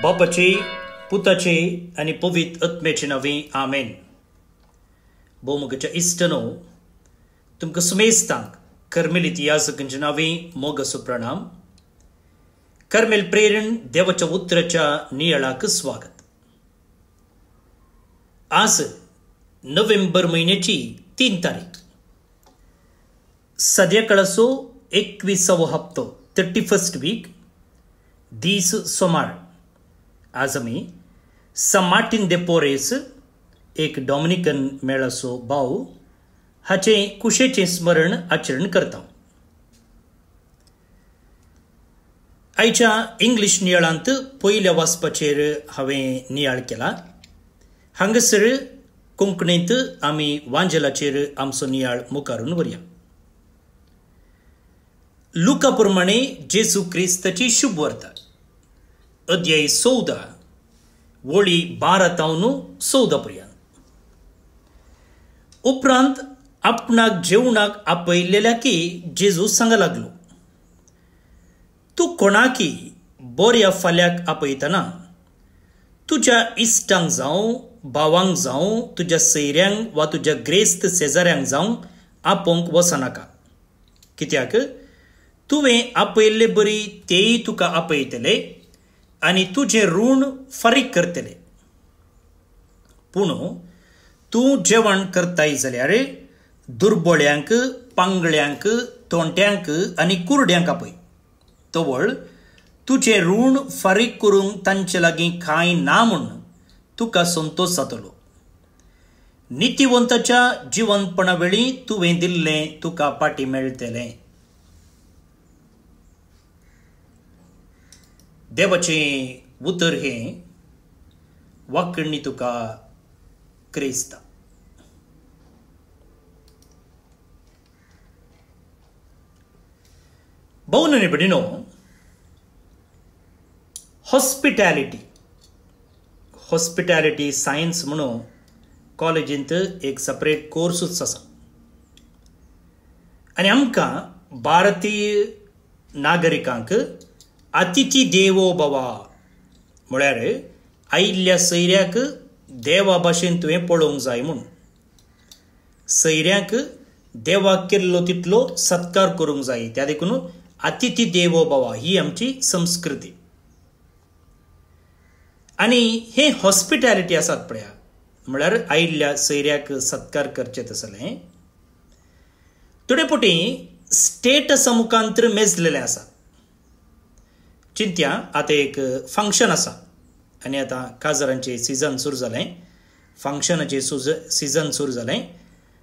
बापाचे पुताचे आणि पवित्र आत्म्याचे नावे आमेन. भौमुगाच्या इष्टनो तुमकां सुमेस्तांक कर्मेलीत याजकांच्या नावे मोगसो प्रणाम. कर्मेल प्रेरण देवाच्या उतराच्या नियाळाक स्वागत. आज नोव्हेंबर महिन्याची 3 तारीख, सध्याकाळचो 21वा हप्तो 31st वीक, दीस सोमार. आज आमी सान मार्टिन दे पोरेस, एक डॉमिनिकन मेळाचो भाव, हाचे कुशेचे स्मरण आचरण करता. आयच्या इंग्लिश नियाळांत पयल्या वाचपाचेर हांवें नियाळ केला. हांगासर कोंकणींत आमी वांजलाचेर आमचो नियाळ मुखारून व्हरया. लुका प्रमाणे जेजू क्रिस्ताची शुभ वार्ता, अध्याय 14, वळी 12-14 पर्यंत. उपरांत आपणाक जेवणाक आपयलेल्या की जेजू सांगा लागलो, तूं कोणाकी बऱ्या फाल्याक आपयतना तुज्या इश्टांक जावं, भावांक जावं, तुज्या सैऱ्यांक वा तुज्या ग्रेस्त शेजाऱ्यांक जावं आपोवंक वचनाका. कित्याक तुवें आपयल्ले बरी तेय तुका आपयतले आनी तुजें ऋण फारीक करतले. पूण तूं जेवण करताय जाल्यार दुर्बळ्यांक, पांगळ्यांक, तोंट्यांक आनी कुरड्यांक आपय. तवळ तुजें ऋण फारीक करूंक तांचे लागीं कांय ना म्हूण तुका संतोश जातलो. नितीवंताच्या जिवंतपणा वेळी तुवें दिल्लें तुका पाटी मेळटलें. देवाचें उतर हें वाकणी तुका क्रिस्ता. भवननी बडिनो, हॉस्पिटॅलिटी सायन्स म्हणून कॉलेजींत एक सेपरेट कोर्सूच आसा. आनी आमकां भारतीय नागरिकांक अतिथी देवो भव म्हळ्यार आयिल्ल्या सैऱ्याक देवा भाशेन तुवें पळोवंक जाय म्हूण. सैऱ्याक देवाक केल्लो तितलो सत्कार करूंक जाय. त्या देखून अतिथी देवो भव ही आमची संस्कृती. आनी हे हॉस्पिटॅलिटी आसात पळया, म्हळ्यार आयिल्ल्या सैऱ्याक सत्कार करचें तसलें थोडे फावटी स्टेटसा मुखांतर मेजलेलें आसा. चिंत्या, आतां एक फंक्शन आसा आनी आतां काजरांचें सिजन सुरू जालें, फंक्शनाचें सिजन सुरू जालें.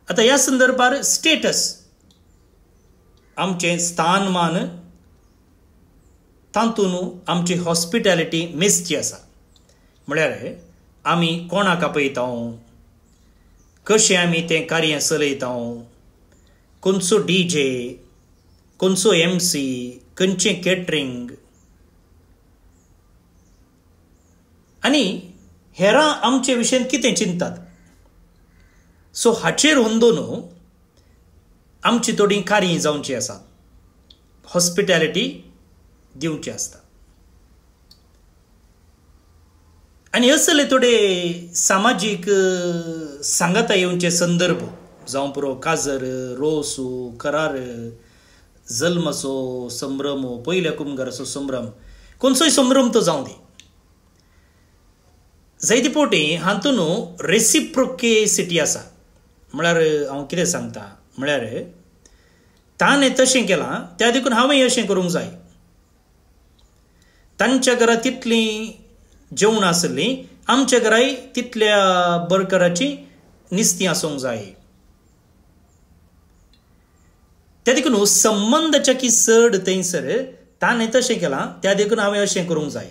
आतां ह्या संदर्भार स्टेटस, आमचें स्थानमान, तातूंत आमची हॉस्पिटॅलिटी मेजची आसा. म्हळ्यार आमी कोणाक आपयता, कशें आमी तें कार्य चलयता, खंयचो DJ, खंयचो MC, खंयचें कॅटरिंग आनी हेरां आमचे विशयेन कितें चिंतात. सो हाचेर हुंदून आमची थोडीं कार्य जावची आसा, हॉस्पिटॅलिटी दिवची आसता. आनी असले थोडे सामाजीक सांगाता येवचे संदर्भ जावं पुरो काजर, रोसू, करार, जल्माचो संभ्रम, पयल्या कुमगाराचो संभ्रम, खंयचोय संभ्रम तो जावं दी. जायते फावटी हातून रेसिप्रोकेसिटी आसा. म्हळ्यार हांव कितें सांगता, म्हळ्यार ताणें तशें केलां त्या देखून हांवें अशें करूंक जाय. तांच्या घरा तितलीं जेवणां आसलीं, आमच्या घराय तितल्या बरकराची निस्तीं आसूंक जाय. त्या देखून संबंदाच्या की चड थंयसर ताणें तशें केलां त्या देखून हांवें अशें करूंक जाय.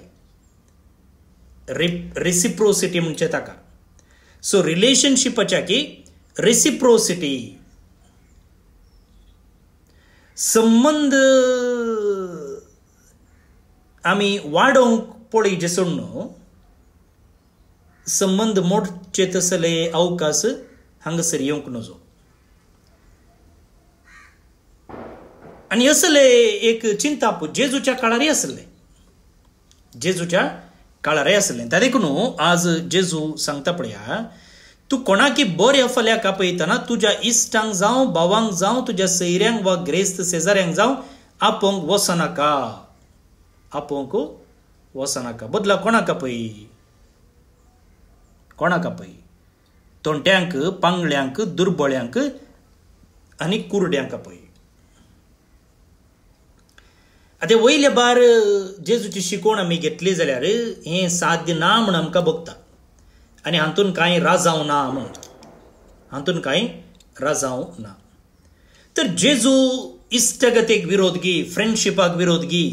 रेसिप्रोसिटी म्हणजे ताका. सो रिलेशनशिपाच्या की रेसिप्रोसिटी, संबंद आमी वाडोवंक पळयचे सोड न्हू, संबंद मोडचे तसले अवकाश हांगासर येवंक नजो. आनी असले एक चिंतापूत जेजूच्या काळारय आसले. जेजूच्या काळारे आसलें. त्या देखून आज जेजू सांगता पळया, तू कोणाकी बऱ्या फाल्याक आपयतना तुज्या इश्टांक जावं, भावांक जावं, तुज्या सैऱ्यांक वा ग्रेस्त शेजाऱ्यांक जावं आपोवंक वचनाका. आपोवंक वचनाका. बदला कोणाक आपय? कोणाक आपय? तोंट्यांक, पांगळ्यांक, दुर्बळ्यांक आनी कुरड्यांक आपय. आतां वयले बार जेजूची शिकवण आमी घेतली जाल्यार हें साध्य ना म्हण आमकां भोगता. आनी हातून कांय राजाव ना म्हण. हातून कांय राजाव ना. तर जेजू इश्टगतेक विरोधगी, फ्रेंडशिपाक विरोधगी,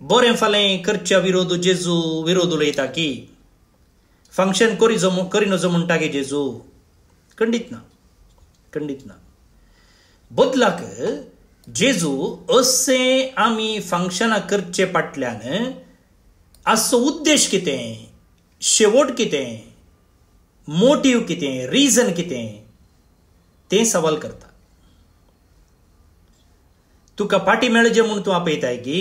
बरें फालें करच्या विरोध जेजू विरोध उलयता की फंक्शन करिनजो म्हणटा गे जेजू? खंडीत ना. खंडीत ना. बदलाक जेजू अशें आमी फंक्शनां करचे फाटल्यान आजचो उद्देश कितें, शेवट कितें, मोटीव कितें, रिजन कितें, तें सवाल करता. तुका पाटी मेळजे म्हूण तूं आपयताय की,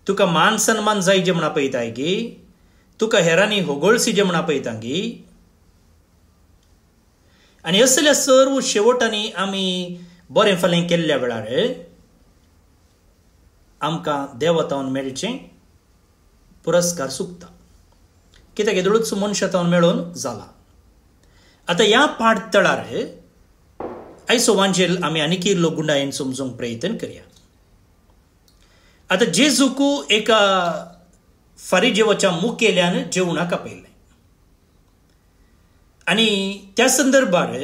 तुका मान सन्मान जाय जे म्हण आपयताय की, तुका हेरांनी होगळसी जे म्हण आपयता की. आनी असल्या सर्व शेवटांनी आमी बरें फालें केल्ल्या वेळार आमकां देवतावन मेळचें पुरस्कार चुकता. कित्याक येदोळूच मनशातावन मेळोन जाला. आतां ह्या पाडतळार आयचो वांजेल आमी आनीक इल्लो गुंडायेन समजूंक प्रयत्न करया. आतां जेजूक एका फारिजेवाच्या मुखेल्यान जेवणाक आपयलें. आनी त्या संदर्भार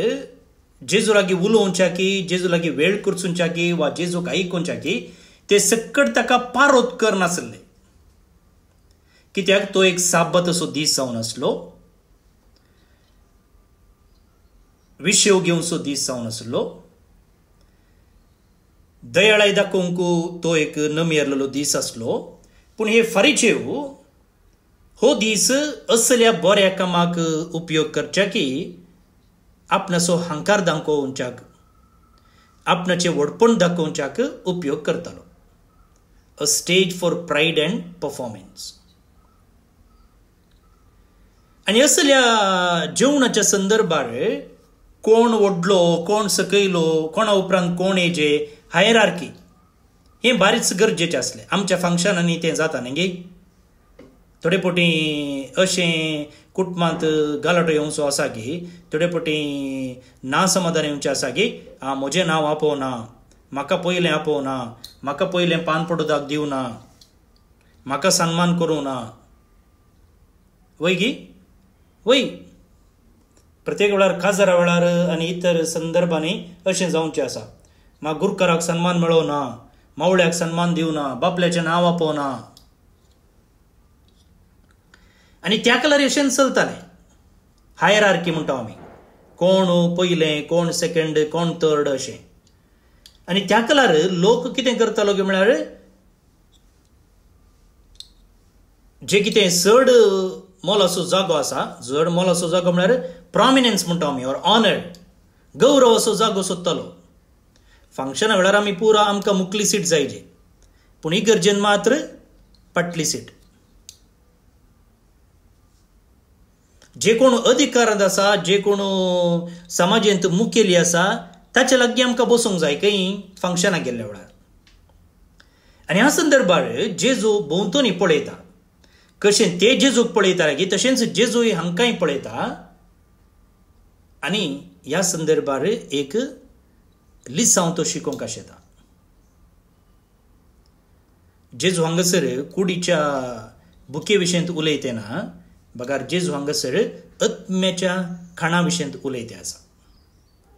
जेजू लागीं उलोवच्या की, जेजू लागीं वेळ करचुंच्या की, वा जेजूक आयकुंच्या की, ते सक्कट ताका पारोत करनासले. कित्याक तो एक साबत असो दीस जावन आसलो, विशेव घेवचो दीस जावन आसलो, दयाळाय दाखोवंक तो एक नमेरलेलो दीस आसलो. पूण हे फारिजेव हो दीस असल्या बऱ्या कामाक उपयोग करच्या की आपणाचो हंकार दाखोवच्याक, आपणाचें व्हडपण दाखोवच्याक उपयोग करतालो. अ stage for pride and performance. आनी असल्या जेवणाच्या संदर्भार कोण व्हडलो, कोण सकयलो, कोणा उपरांत कोण येजे, हायरार्की हें बारीच गरजेचें आसलें. आमच्या फंक्शनांनी तें जाता न्ही गे. थोडे फावटी अशें कुटुंबांत गालाटो येवचो आसा की, थोडे फावटी नासमाधान येवचें आसा की, म्हजें नांव आपोवना, म्हाका पयलें आपोवना, म्हाका पयलें पान पडोवपाक दिवना, म्हाका सन्मान करूं ना. वय गी वय. प्रत्येक वेळार काजारा वेळार आनी इतर संदर्भांनी अशें जावचें आसा. म्हाका गुरकाराक सन्मान मेळोना, मावळ्याक सन्मान दिवना, बापल्याचें नांव आपोवना. आनी त्या काळार अशें चलतालें. हायरार्की म्हणटा आमी. कोण पयलें, कोण सेकंड, कोण थर्ड अशें. आनी त्या काळार लोक कितें करतालो गे म्हळ्यार जे कितें चड मोलाचो जागो आसा, चड मोलाचो जागो म्हळ्यार प्रॉमिनन्स म्हणटा आमी, ऑर ऑनर, गौरव असो जागो सोदतालो. फंक्शना वेळार आमी पुरो आमकां मुखली सीट जायची, पूण इगर्जेन मात्र पटली सीट. जे कोण अधिकारांत आसा, जे कोण समाजेंत मुखेली आसा, ताचे लागीं आमकां बसूंक जाय खंय फंक्शनाक गेल्ल्या वेळार. आनी ह्या संदर्भार जेजू भोंवतणी पळयता. कशें ते जेजूक पळयता की तशेंच जेजूय हांकांय पळयता. आनी ह्या संदर्भार एक लिसांव तो शिकोवंक आशेता. जेजू हांगासर कुडीच्या बुके विशयंत उलयतना बगार जेजू हांगासर आत्म्याच्या खाणा विशयंत उलयते आसा.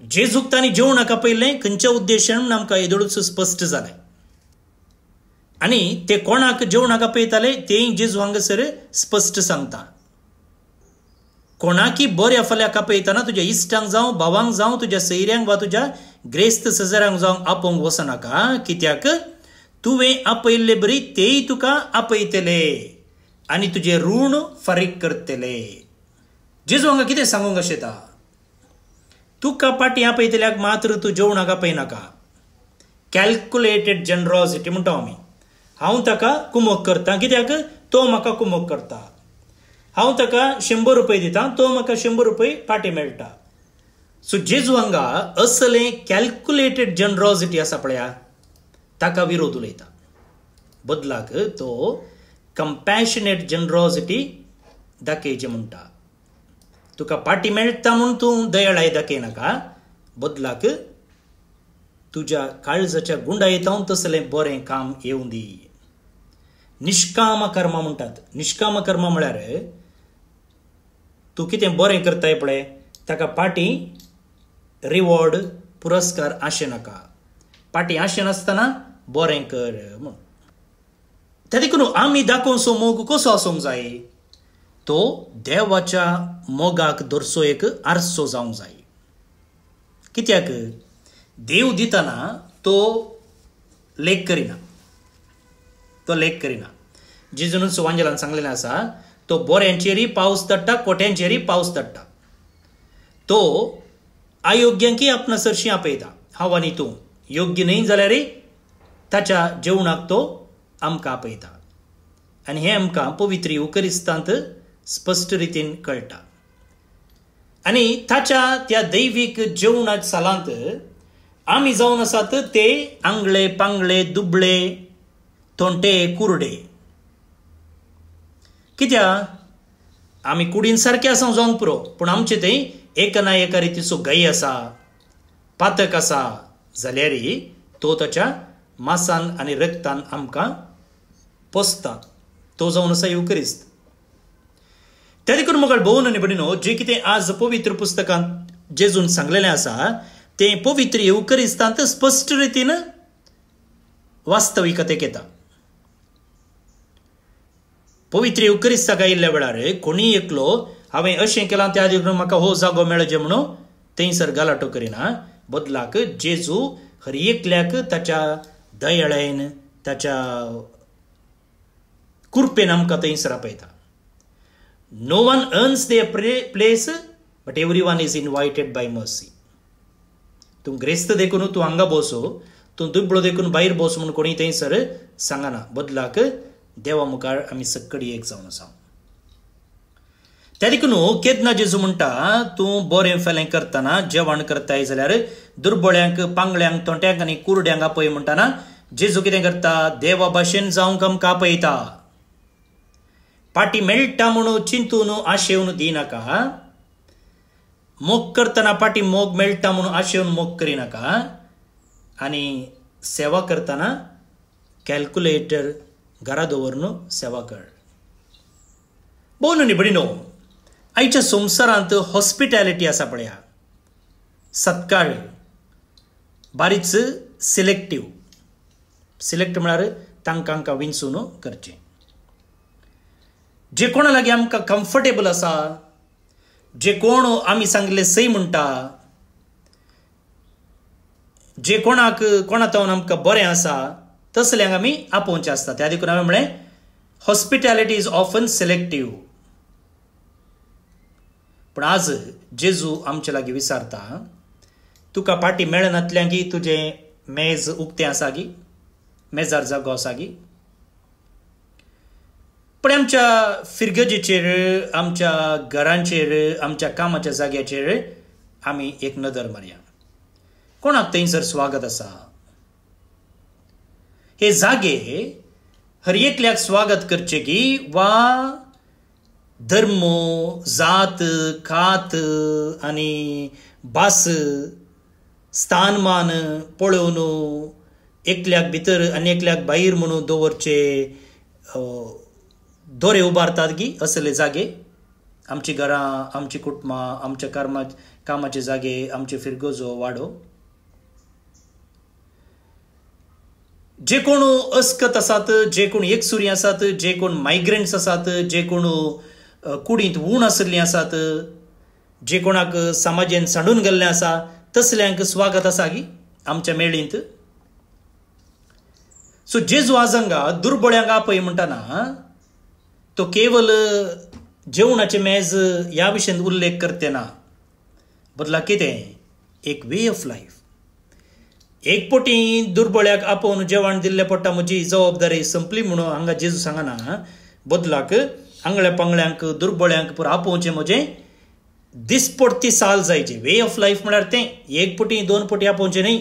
जेजूक तांणी जेवणाक आपयलें खंयच्या उद्देशान म्हूण आमकां येदोळूच स्पश्ट जालें. आनी ते कोणाक जेवणाक आपयताले तेंय जेजू हांगासर स्पश्ट सांगता. कोणाकी बऱ्या फाल्याक आपयतना तुज्या इश्टांक जावं, भावांक जावं, तुज्या सैऱ्यांक वा तुज्या ग्रेस्त शेजाऱ्यांक जावं आपोवंक वचनाका. कित्याक तुवें आपयल्ले बरी तेय तुका आपयतले आनी तुजें ऋण फारीक करतले. जेजू हांगा कितें सांगूंक आशेता? तुका पाटी आपयतल्याक मात्र तूं जेवणाक आपयनाका. कॅल्क्युलेटेड जनरॉसिटी म्हणटा आमी. हांव ताका कुमक करता, कित्याक तो म्हाका कुमक करता. हांव ताका 100 रुपये दिता, तो म्हाका 100 रुपये फाटीं मेळटा. सो जेजू हांगा असलें कॅल्क्युलेटेड जनरॉसिटी आसा पळया, ताका विरोध उलयता. बदलाक तो कंपॅशनेट जनरॉसिटी दाखयचें म्हणटा. तुका फाटीं मेळटा म्हूण तूं दयाळाय दाखयनाका, बदलाक तुज्या काळजाच्या गुंडायेतांव तसलें बरें काम येवं दी. निश्काम कर्म म्हणटात. निश्काम कर्म म्हळ्यार तूं कितें बरें करताय पळय ताका फाटीं रिवॉर्ड पुरस्कार आशे नाका. फाटीं आशे नासतना बरें कर म्हूण. त्या देखून आमी दाखोवचो मोग कसो आसूंक जाय, तो देवाच्या मोगाक धरचो एक आरसो जावंक जाय. कित्याक देव दितना तो लेख करिना. तो लेख करिना. जेजून सुवांजलान सांगलेलें आसा, तो बऱ्यांचेरय पावस धाडटा, कोट्यांचेरय पावस धाडटा. तो अयोग्यांकी आपणासरशीं आपयता. हांव आनी तूं योग्य न्हय जाल्यारय ताच्या जेवणाक तो आमकां आपयता. आनी हें आमकां पवित्र युकरिस्तांत स्पश्ट रितीन कळटा. आनी ताच्या त्या दैवीक जेवणाच्या सालांत आमी जावन आसात ते आंगळे पांगळे दुबळे तोंटे कुरडे. कित्याक आमी कुडीन सारके आसा जावंक पुरो, पूण आमचे थंय एका ना एका रितीचो गायी आसा, पातक आसा जाल्यारय तो ताच्या मांसान आनी रक्तान आमकां पोसता. तो जावन आसा युकरिस्त. त्या देखून म्हाका भोवन आनी भयणीनो, जें कितें आज पवित्र पुस्तकांत जेजून सांगलेलें आसा तें पवित्र युकरिस्तांत स्पश्ट रितीन वास्तविकतेक येता. पवित्र युकरिस्ताक आयिल्ल्या वेळार कोणी एकलो हांवें अशें केलां त्या देखून म्हाका हो जागो मेळचे म्हणून थंयसर गलाटो करिना. बदलाक जेजू हर एकल्याक ताच्या दयाळेन ताच्या कृपेन आमकां थंयसर आपयता. No one earns their place but everyone is invited by mercy. तूं ग्रेस्त देखून तूं हांगा बसो, तूं दुबळो देखून भायर बस म्हणून कोणी थंयसर सांगना. बदलाक देवा मुखार आमी सगळीं एक जावन आसा. त्या देखून केदना जेजू म्हणटा, तूं बरें फेलें करतना जेवण करताय जाल्यार दुर्बळ्यांक पांगळ्यांक तोंट्यांक आनी कुरड्यांक आपय म्हणटाना जेजू कितें करता, देवा भाशेन जावंक आमकां आपयता. फाटीं मेळटा म्हणून चिंतून आशेवन दिनाका. मोग करतना फाटीं मोग मेळटा म्हणून आशेवन मोग करिनाका. आनी सेवा करतना कॅल्क्युलेटर घरा दवरून सेवा कर. भोवन आनी भयणीनो, आयच्या संवसारांत हॉस्पिटॅलिटी आसा पळया, सत्कार बारीच सिलेक्टीव. सिलेक्ट म्हळ्यार तांकां विंचून करचें. जे कोणा लागीं आमकां कम्फर्टेबल आसा, जे कोण आमी सांगले सई म्हणटा, जे कोणा तावन आमकां बरें आसा तसल्यांक आमी आपोवचें आसता. त्या देखून हांवें म्हळें हॉस्पिटॅलिटी इज ऑफन सिलेक्टीव. पूण आज जेजू आमचे लागीं विचारता, तुका फाटीं मेळनातल्यांकी तुजें मेज उक्तें आसा गी, मेजार जागो आसा गी. पण आमच्या फिरगजेचेर, आमच्या घरांचेर, आमच्या कामाच्या जाग्याचेर आमी एक नदर मारया. कोणाक थंयसर स्वागत आसा? हे जागे हर एकल्याक स्वागत करचे की वा धर्म, जात, खात आनी भास, स्थानमान पळोवन एकल्याक भितर आनी एकल्याक भायर म्हणून दवरचे दोरे उबारतात गी असले जागे. आमची घरां, आमची कुटुंबां, आमच्या कामाचे जागे, आमचे फिरगोजो वाडो. जे कोण अस्कत आसात, जे कोण एकसुरी आसात, जे कोण मायग्रंट्स आसात, जे कोण कुडींत वूण आशिल्लीं आसात, जे कोणाक समाजेन सांडून गेल्लें आसा, तसल्यांक स्वागत आसा गी आमच्या मेळींत. सो जेजू आज हांगा दुर्बळ्यांक आपय म्हणटाना तो केवल जेवणाचे मेज ह्या विशयान उल्लेख करते ना. बदला कितें एक वे ऑफ लायफ, एकपोटी दुर्बळ्याक आपोवन जेवण दिल्ले पडटा म्हजी जबाबदारी संपली म्हणून हांगा जेजू सांगना बदलाक आंगळ्या पांगळ्यांक दुर्बळ्यांक पुरो आपोवचें म्हजें दिसपडती साल जायचे वे ऑफ लायफ म्हळ्यार तें एक पोटी दोन पोटी आपोवचें न्ही.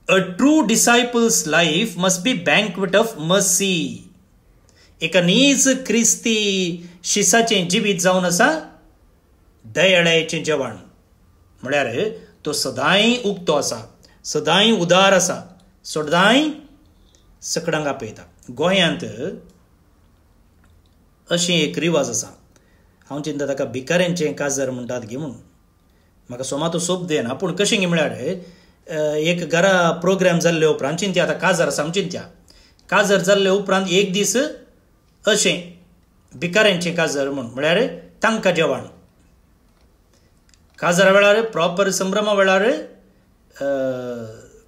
A true disciple's life must be banquet of mercy. एका नीज क्रिस्ती शिसाचें जिवीत जावन आसा दयाळायेचें जेवण म्हळ्यार तो सदांय उक्तो आसा, सदांय उदार आसा, सदांय सकडांक आपयता. गोंयांत अशी एक रिवाज आसा, हांव चिंता ताका भिकाऱ्यांचें काजर म्हणटात गे म्हणून. म्हाका सोमातो सोप देना पूण कशें गे म्हळ्यार एक घरा प्रोग्राम जाल्ले उपरांत चिंत्या आतां काजर आसा चिंत्या काजर जाल्ले उपरांत एक दीस अशें भिकाऱ्यांचें काजर म्हळ्यार तांकां जेवण काजरा वेळार प्रॉपर संभ्रमा वेळार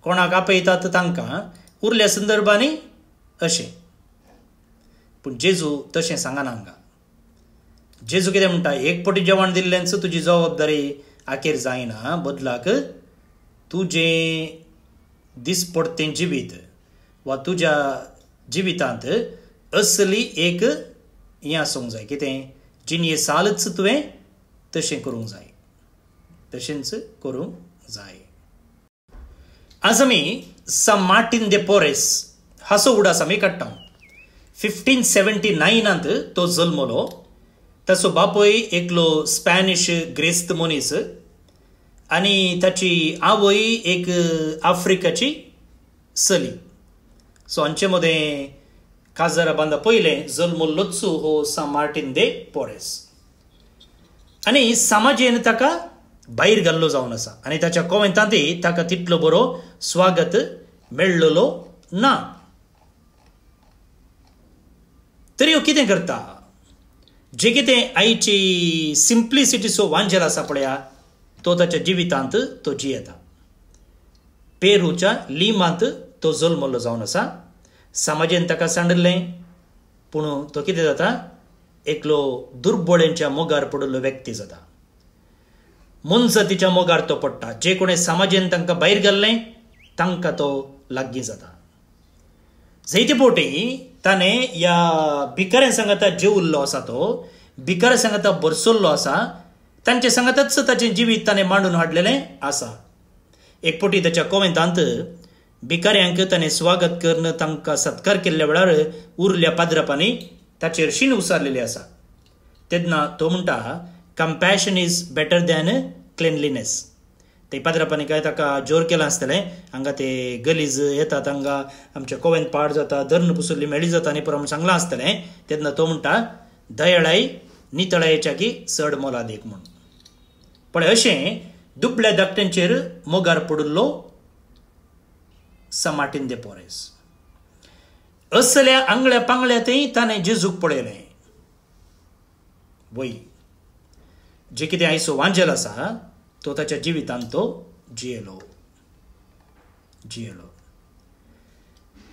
कोणाक आपयतात तांकां उरल्या संदर्भांनी अशें. पूण जेजू तशें सांगना हांगा. जेजू कितें म्हणटा एक पोटी जेवण दिल्ल्याच तुजी जबाबदारी आखेर जायना, बदलाक तुजें दिसपडतें जिवीत वा तुज्या जिवितांत असली एक हें आसूंक जाय कितें जिणे सालच तुवें तशें करूंक जाय, तशेंच करूंक जाय. आज आमी सान मार्टिन दे पोरेस हाचो उडास आमी काडटा. 1579 तो जल्मलो. ताचो बापूय एकलो स्पॅनिश ग्रेस्त मनीस आनी ताची आवय एक आफ्रिकाची चली. सो हांचे मदें काजरा बांदा पयलें जल्मल्लोच हो सान मार्टिन दे पोरेस. आनी समाजेन ताका भायर घाल्लो जावन आसा आनी ताच्या कॉमेंटांतय ताका तितलो बरो स्वागत मेळ्ळलो ना. तरी हो कितें करता जे कितें आयची सिंप्लिसिटी सो वांजेल आसा पळया तो ताच्या जिवितांत तो जियेता. पेरूच्या लिमांत तो जल्मल्लो जावन आसा. समाजेन ताका सांडलें पूण तो कितें जाता एकलो दुर्बळेंच्या मोगार पडिल्लो व्यक्ती जाता. मनजतीच्या मोगार तो पडटा. जे कोणें समाजेन तांकां भायर घाल्लें तांकां तो लागीं जाता. जायते फावटी ताणें ह्या भिकाऱ्यां सांगाता जेवल्लो आसा तो भिकाऱ्या सांगाता बरसल्लो आसा तांचे सांगातच ताचें जिवीत ताणें मांडून हाडलेलें आसा. एक फावटी ताच्या कॉमेंटांत भिकाऱ्यांक ताणें स्वागत करून तांकां सत्कार केल्ल्या वेळार उरल्या पाद्रपांनी ताचेर शीण उसारलेली आसा. तेन्ना तो म्हणटा compassion is better than cleanliness. ते पाद्रपांनी काय ताका जोर केला आसतलें हांगा ते गलीज येतात हांगा आमचे कोवेंत पाड जाता धर्ण पुसुल्ली मेळी जाता आनी परम सांगलां आसतलें. तेन्ना तो म्हणटा दयाळाय नितळायेच्याकी चड मोलादीक म्हूण. पण अशें दुबळ्या धाकट्यांचेर मोगार पडिल्लो सान मार्टिन दे पोरेस. असल्या आंगळ्या पांगळ्यातय ताणें जेजूक पळयलें. वय जे कितें आयचो वांजेल आसा तो ताच्या जिवितांत तो जियेलो.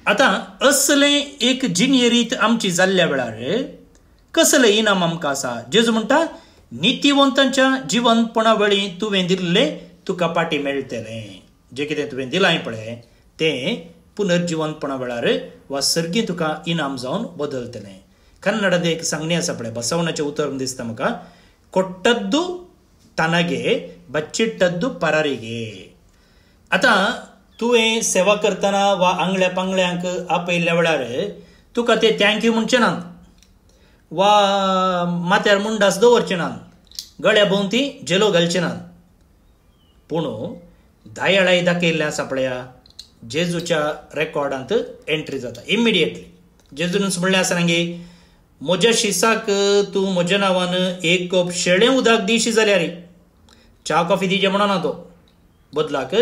आतां असलें एक जिणेरीत आमची जाल्ल्या वेळार कसलें इनाम आमकां आसा. जेजू म्हणटा नितीवंतांच्या जिवंतपणा वेळी तुवें दिल्लें तुका पाटी मेळटलें. जें कितें तुवें दिलां पळय तें पुनर्जिवंतपणा वेळार वा सर्गी तुका इनाम जावन बदलतलें. कन्नडांत एक सांगणी आसा पळय बसवनाचें उतर दिसता म्हाका कोट्टद्दू तनगे बच्चिट्टद्दू परारिगे. आतां तुवें सेवा करतना वा आंगळ्या पांगळ्यांक आपयल्ल्या वेळार तुका ते थँक्यू म्हणचे नात वा माथ्यार मुंडास दवरचे नात गळ्या भोंवती जेलो घालचे नात. पूण दयाळाय दाखयल्लें आसा पळया जेजूच्या रेकॉर्डांत एंट्री जाता इमिडिएटली. जेजूनच म्हणलें आसा नांगे म्हज्या शिसाक तूं म्हज्या नांवान एक कप शेळें उदक दिशी जाल्यार च्या कॉफी दिजे म्हणना तो बदलाक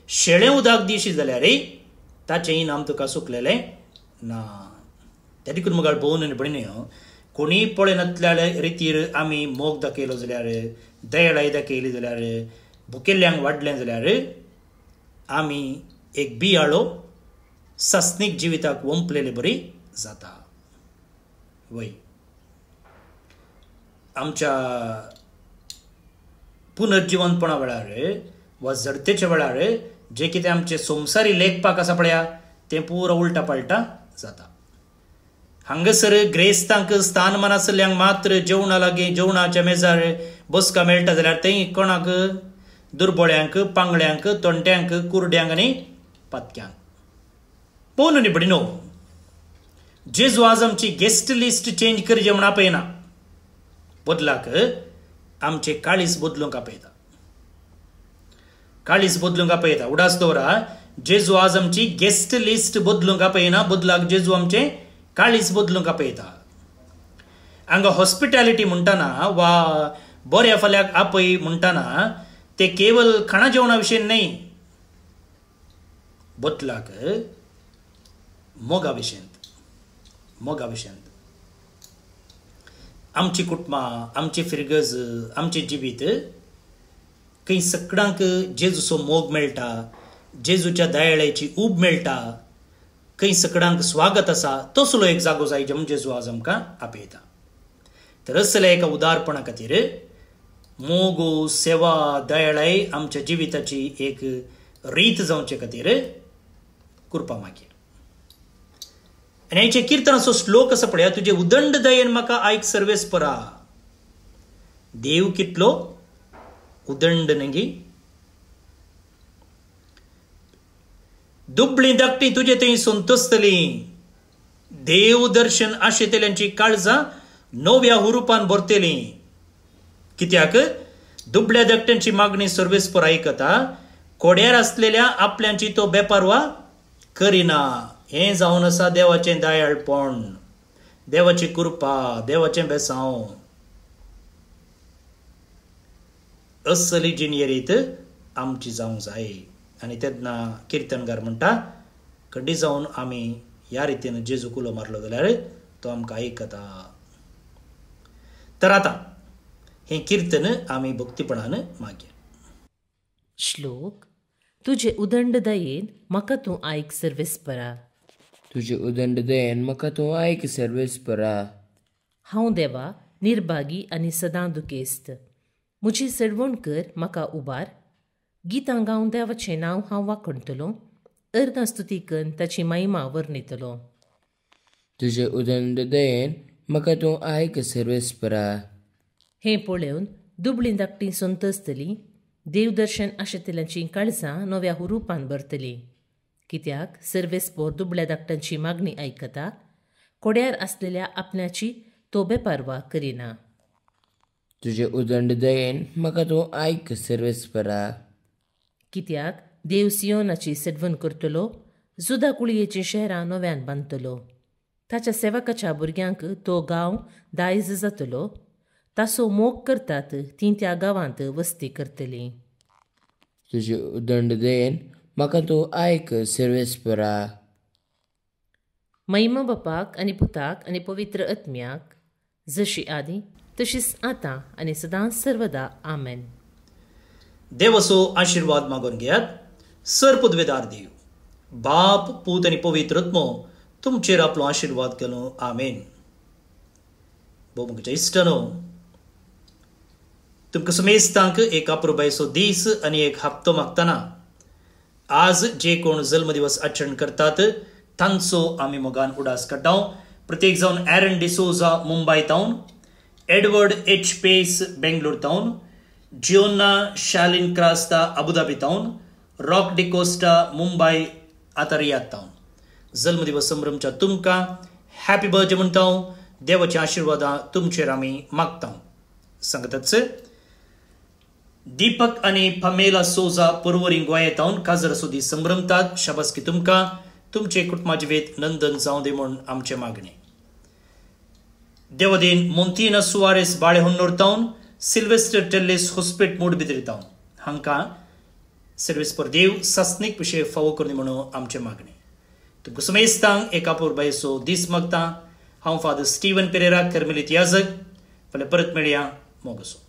शेळें उदक दिशी जाल्यार ताचें इनाम तुका सुकलेलें ना. त्या देखून मुखार भोवन आनी भयण्यो कोणी पळयनातल्या रितीर आमी मोग दाखयलो जाल्यार दयाळाय दाखयली जाल्यार भुकेल्ल्यांक वाडलें जाल्यार आमी एक बियाळो सस्नीक जिविताक वंपलेली बरी जाता. वय आमच्या पुनर्जिवंतपणा वेळार वा जडतेचे वेळार जे कितें आमचे संवसारी लेखपाक आसा पळया तें पुरो उलटा पलटा जाता. हांगासर ग्रेस्तांक स्थानमान आसल्यांक मात्र जेवणा लागीं जेवणाच्या मेजार बसका मेळटा जाल्यार थंय कोणाक दुर्बळ्यांक, पांगड्यांक, तोंट्यांक, कुरड्यांक आनी पातक्यांक. पळोवन न्ही बडिनो, जेजू आज आमची गेस्ट लिस्ट चेंज करी जेवण आपयना, बदलाक आमचे काळीज बदलूंक आपयता. काळीज बदलूंक आपयता. उडास दवरा, जेजू आज आमची गेस्ट लिस्ट बदलूंक आपयना, बदलाक जेजू आमचे काळीज बदलूंक आपयता. हांगा हॉस्पिटॅलिटी म्हणटाना वा बऱ्या फाल्याक आपय म्हणटाना ते केवळ खाणा जेवणा विशीं न्ही, बदलाक मोगा विशयंत. आमची कुटुंबां, आमची फिरगज, आमचे जिवीत खंय सगळ्यांक जेजूचो मोग मेळटा, जेजूच्या दयाळेची ऊब मेळटा, खंय सगळ्यांक स्वागत आसा, तसलो एक जागो जाय जेवण जेजू आज आमकां आपयता. तर असल्या एका उदारपणा खातीर मोग, सेवा, दयाळाय आमच्या जिविताची एक रीत जावचे खातीर कृपा मागया. आनी हेचे किर्तनाचो श्लोक आसा पळया, तुजे उदंड दयेन म्हाका आयक सर्वेस्परा. देव कितलो उदंड नंगी, दुबळी धाकटी तुजे थंय संतोस्तली. देव दर्शन आशेतल्यांची काळजां नव्या हुरुपान भरतली. कित्याक दुबळ्या धाकट्यांची मागणी सर्वेस्पर आयकता, कोड्यार आसलेल्या आपल्यांची तो बेपारवा करिना. हें जावन आसा देवाचें दयाळपण, देवाची कृपा, देवाचें बेसांव. असली जिणेरीत आमची जावंक जाय. आनी तेन्ना किर्तनकार म्हणटा, कडी जावन आमी ह्या रितीन जेजू कुलो मारलो जाल्यार तो आमकां आयकता. तर आतां हें कीर्तन आमी भक्तीपणान मागया. श्लोक. तुजे उदंड दयेन म्हाका तूं आयक सर्वेस्परा. तुजे उदंड दयेन म्हाका तूं आयक सर्वेस्परा. हांव देवा निर्भागी आनी सदां दुखेस्त. म्हजी सडवण कर, म्हाका उबार. गितां गावन देवाचें नांव हांव वाखणतलों. अर्दां स्तुती करून ताची महिमा वर्णितलो. तुजे उदंड दयेन म्हाका तूं आयक सर्वेस्परा. हें पळोवन दुबळीं धाकटीं संतोस्तलीं. देवदर्शन आशेतल्यांची काळजां नव्या हुरुपान भरतलीं. कित्याक सर्वेस्पोर दुबळ्या धाकट्यांची मागणी आयकता, कोड्यार आसलेल्या आपल्याची तो बेपारवा करिना. तुजे उदंड दयेन म्हाका तूं आयक सर्वेस्परा. कित्याक देव सियोनाची सडवण करतलो, जुदा कुळयेचीं शहरां नव्यान बांदतलो. ताच्या सेवकाच्या भुरग्यांक तो गांव दायज जातलो. ताचो मोग करतात तीं त्या गांवांत वस्ती करतलीं. तुजे उदंड दयेन म्हाका तूं आयक सर्वेस्परा. महिमा बापाक आनी पुताक आनी पवित्र आत्म्याक, जशी आदी तशीच आतां आनी सदां सर्वदा. आमेन. देवाचो आशिर्वाद मागून घेयात. सर्पद्वेदार देव, बाप, पूत आनी पवित्र आत्मो तुमचेर आपलो आशिर्वाद केलो. आमेन. भोवमुगच्या इश्टानो, तुमकां समेस्तांक एक अपुरबायचो दीस आनी एक हप्तो मागतना आज जे कोण जल्मदिवस आचरण करतात तांचो आमी मोगान उडास काडटाव. प्रत्येक जावन एरन डिसोजा मुंबय टावन, एडवर्ड एच पेस बेंगलोर टावन, जिओना शालिन क्रास्ता अबुधाबी टावन, रॉक डिकोस्टा मुंबय आतां रियाद टावन. जल्मदिवस संभ्रमच्या तुमकां हॅपी बर्थडे म्हणटाव. देवाच्या आशिर्वादां तुमचेर आमी मागताव. सांगताच दीपक आनी पमेला सोजा पर्वरी गोंया टावन काजराचो दीस संभ्रमतात. शाबासकी तुमकां. तुमचे कुटुंबा जिवीत नंदन जावं दी म्हूण आमचे मागणे. देवदीन मोंतिना Soares बाळेहोन्नूर town, Sylvester टेल्लेस Hospet Moodbidri town हांकां सर्वेस्पर देव सासनीक पिशे फावो करनी म्हणून आमचे मागणे. तुमकां समेस्तांक एक अपुरबायचो दीस मागता. हांव फादर स्टीवन पेरेरा, कर्मेलीत याजक. फाल्यां परत मेळया. मोगसो.